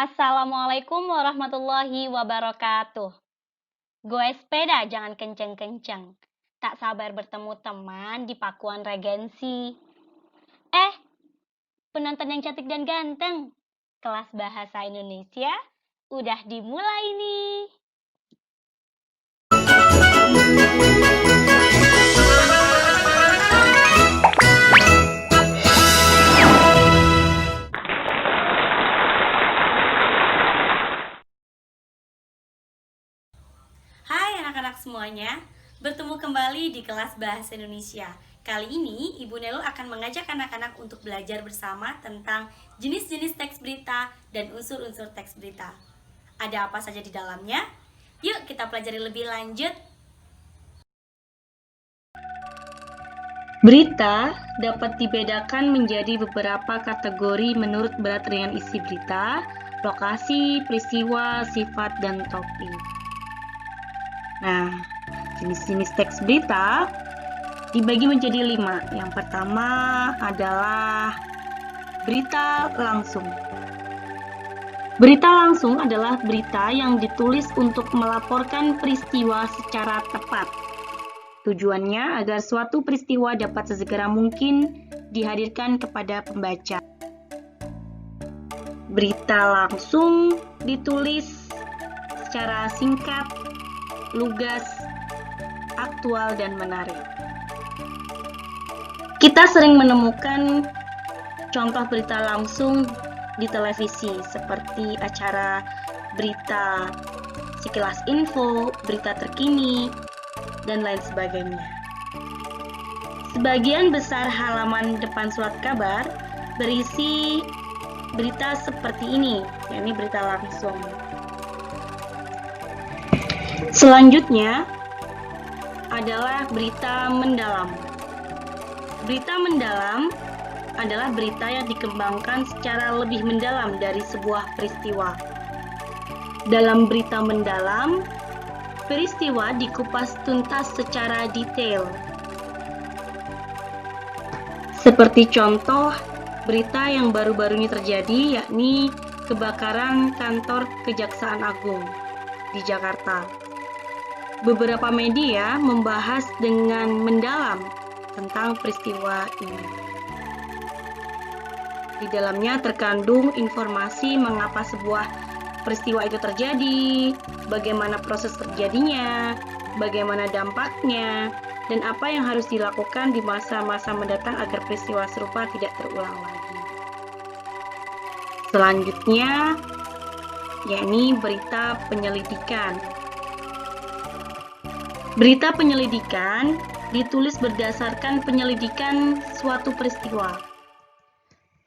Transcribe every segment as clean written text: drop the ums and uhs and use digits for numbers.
Assalamualaikum warahmatullahi wabarakatuh. Goes sepeda jangan kenceng-kenceng. Tak sabar bertemu teman di Pakuan Regensi. Eh, penonton yang cantik dan ganteng. Kelas Bahasa Indonesia udah dimulai nih. Hai anak-anak semuanya, bertemu kembali di kelas Bahasa Indonesia. Kali ini Ibu Nelul akan mengajak anak-anak untuk belajar bersama tentang jenis-jenis teks berita dan unsur-unsur teks berita. Ada apa saja di dalamnya? Yuk kita pelajari lebih lanjut. Berita dapat dibedakan menjadi beberapa kategori menurut berat ringan isi berita, lokasi, peristiwa, sifat, dan topik. Nah, jenis-jenis teks berita dibagi menjadi 5. Yang pertama adalah berita langsung. Berita langsung adalah berita yang ditulis untuk melaporkan peristiwa secara tepat. Tujuannya agar suatu peristiwa dapat sesegera mungkin dihadirkan kepada pembaca. Berita langsung ditulis secara singkat, lugas, aktual, dan menarik. Kita sering menemukan contoh berita langsung di televisi seperti acara berita Sekilas Info, berita terkini, dan lain sebagainya. Sebagian besar halaman depan surat kabar berisi berita seperti ini, yakni berita langsung. Selanjutnya adalah berita mendalam. Berita mendalam adalah berita yang dikembangkan secara lebih mendalam dari sebuah peristiwa. Dalam berita mendalam, peristiwa dikupas tuntas secara detail. Seperti contoh berita yang baru-baru ini terjadi, yakni kebakaran kantor Kejaksaan Agung di Jakarta. Beberapa media membahas dengan mendalam tentang peristiwa ini. Di dalamnya terkandung informasi mengapa sebuah peristiwa itu terjadi, bagaimana proses terjadinya, bagaimana dampaknya, dan apa yang harus dilakukan di masa-masa mendatang agar peristiwa serupa tidak terulang lagi. Selanjutnya, yakni berita penyelidikan. Berita penyelidikan ditulis berdasarkan penyelidikan suatu peristiwa.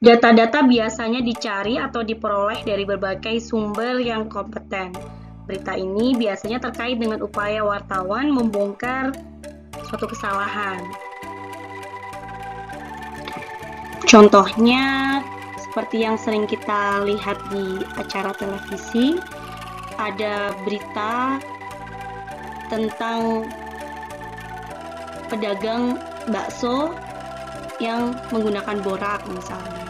Data-data biasanya dicari atau diperoleh dari berbagai sumber yang kompeten. Berita ini biasanya terkait dengan upaya wartawan membongkar suatu kesalahan. Contohnya, seperti yang sering kita lihat di acara televisi, ada berita tentang pedagang bakso yang menggunakan borak misalnya.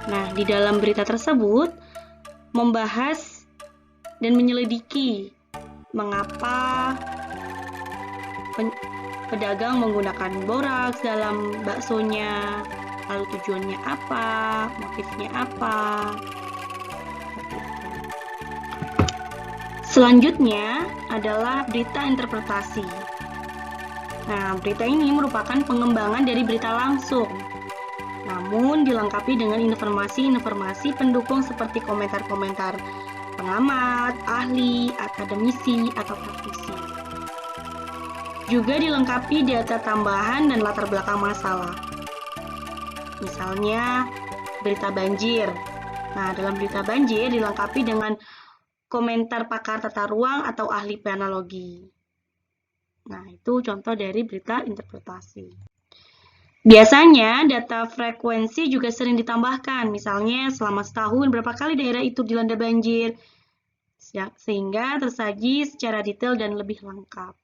Nah, di dalam berita tersebut membahas dan menyelidiki mengapa pedagang menggunakan boraks dalam baksonya, lalu tujuannya apa, motifnya apa. Selanjutnya adalah berita interpretasi. Nah, berita ini merupakan pengembangan dari berita langsung, namun dilengkapi dengan informasi-informasi pendukung seperti komentar-komentar pengamat, ahli, akademisi, atau praktisi. Juga dilengkapi data tambahan dan latar belakang masalah. Misalnya, berita banjir. Nah, dalam berita banjir dilengkapi dengan komentar pakar tata ruang atau ahli planologi. Nah, itu contoh dari berita interpretasi. Biasanya data frekuensi juga sering ditambahkan, misalnya selama setahun berapa kali daerah itu dilanda banjir, sehingga tersaji secara detail dan lebih lengkap.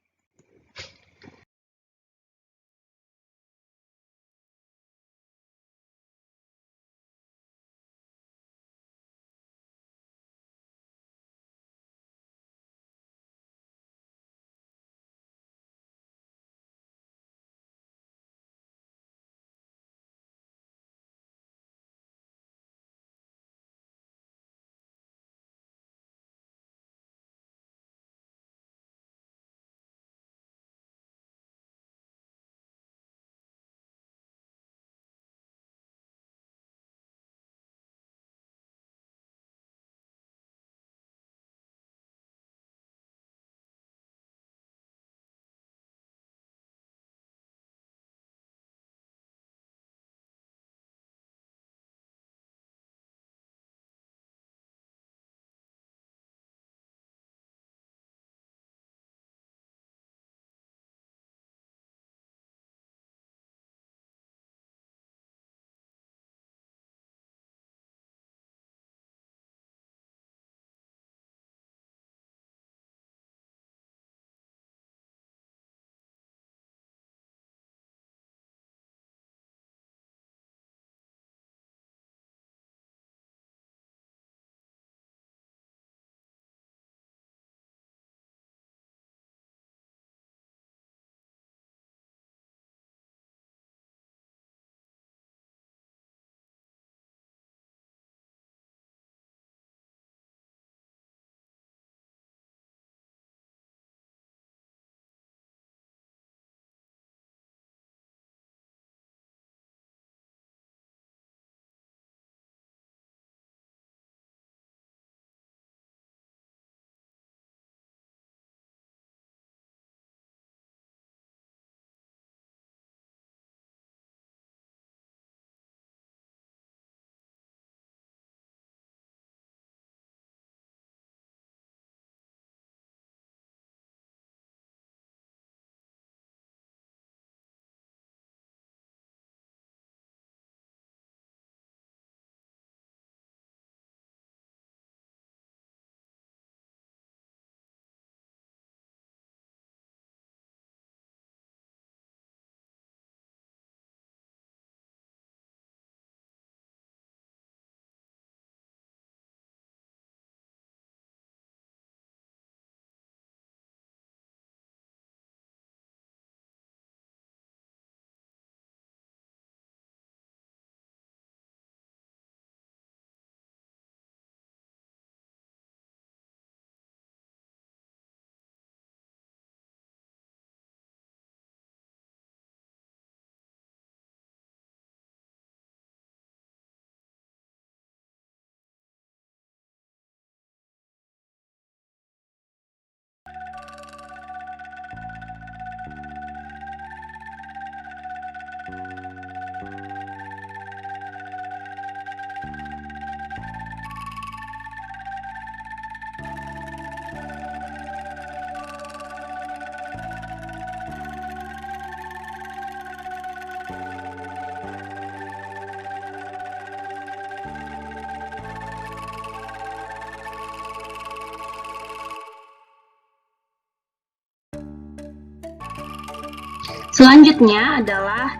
Selanjutnya adalah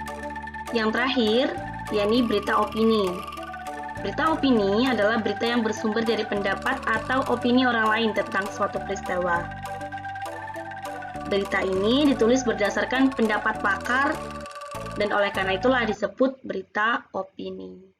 yang terakhir, yakni berita opini. Berita opini adalah berita yang bersumber dari pendapat atau opini orang lain tentang suatu peristiwa. Berita ini ditulis berdasarkan pendapat pakar dan oleh karena itulah disebut berita opini.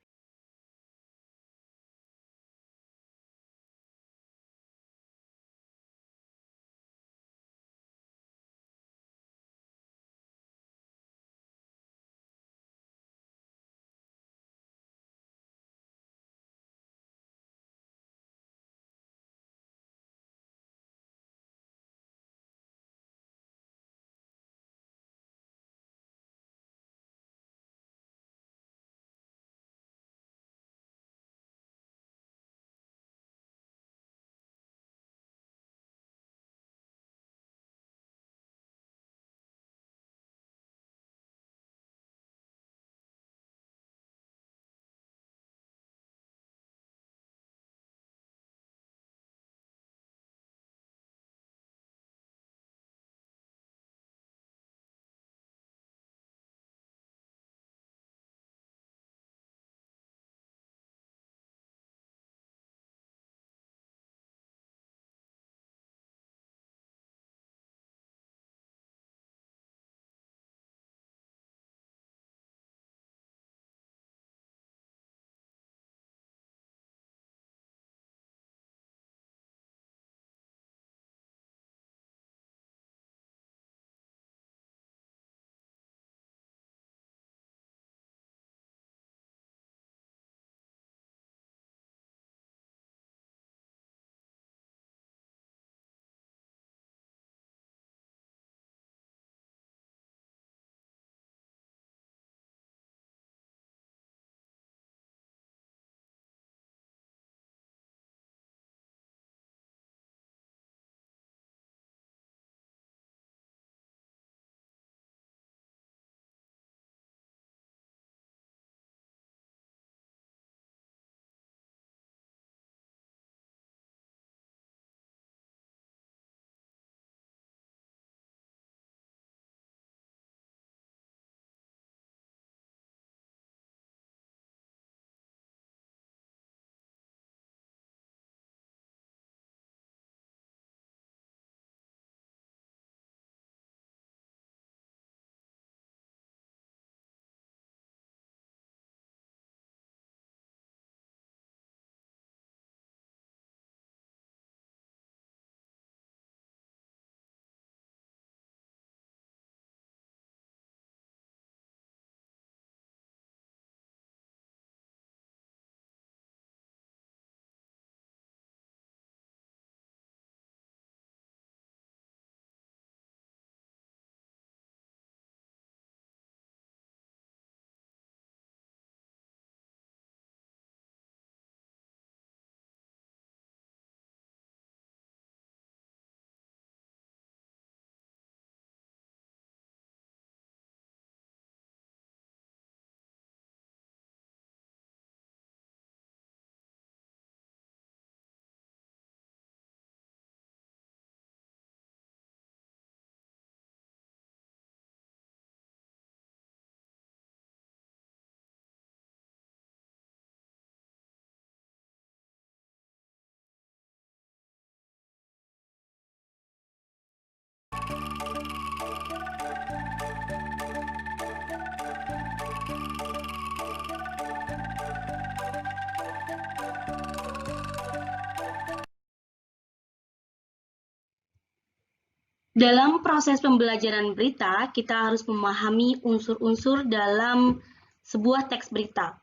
Dalam proses pembelajaran berita, kita harus memahami unsur-unsur dalam sebuah teks berita.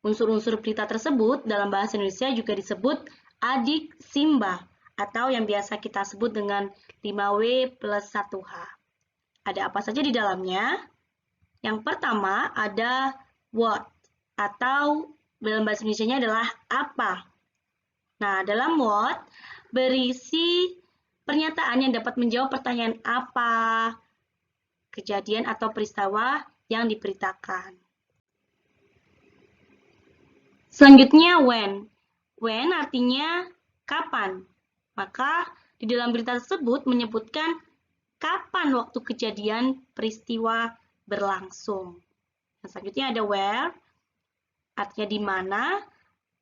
Unsur-unsur berita tersebut dalam bahasa Indonesia juga disebut adik simbah atau yang biasa kita sebut dengan 5W plus 1H. Ada apa saja di dalamnya? Yang pertama ada what atau dalam bahasa Indonesianya adalah apa. Nah, dalam what berisi pernyataan yang dapat menjawab pertanyaan apa, kejadian atau peristiwa yang diberitakan. Selanjutnya when. When artinya kapan. Maka di dalam berita tersebut menyebutkan kapan waktu kejadian peristiwa berlangsung. Yang selanjutnya ada where, artinya di mana.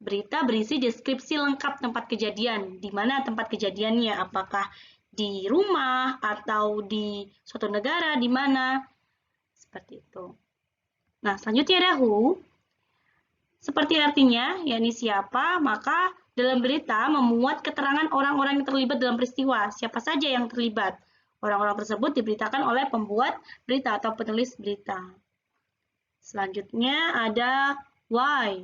Berita berisi deskripsi lengkap tempat kejadian. Di mana tempat kejadiannya? Apakah di rumah atau di suatu negara? Di mana? Seperti itu. Nah, selanjutnya ada who. Seperti artinya, yakni siapa, maka dalam berita memuat keterangan orang-orang yang terlibat dalam peristiwa. Siapa saja yang terlibat? Orang-orang tersebut diberitakan oleh pembuat berita atau penulis berita. Selanjutnya ada why.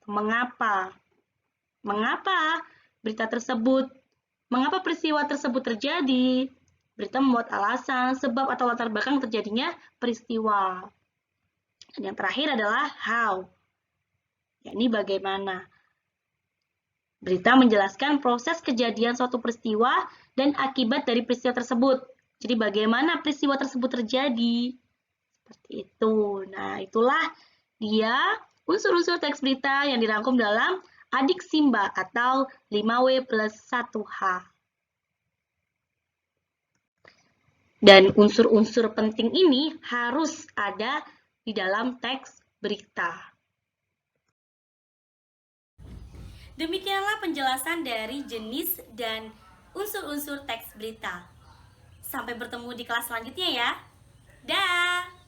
Mengapa? Mengapa berita tersebut? Mengapa peristiwa tersebut terjadi? Berita membuat alasan, sebab atau latar belakang terjadinya peristiwa. Dan yang terakhir adalah how, yakni bagaimana. Berita menjelaskan proses kejadian suatu peristiwa dan akibat dari peristiwa tersebut. Jadi bagaimana peristiwa tersebut terjadi? Seperti itu. Nah, itulah dia unsur-unsur teks berita yang dirangkum dalam Adik Simba atau 5W plus 1H. Dan unsur-unsur penting ini harus ada di dalam teks berita. Demikianlah penjelasan dari jenis dan unsur-unsur teks berita. Sampai bertemu di kelas selanjutnya ya. Dah!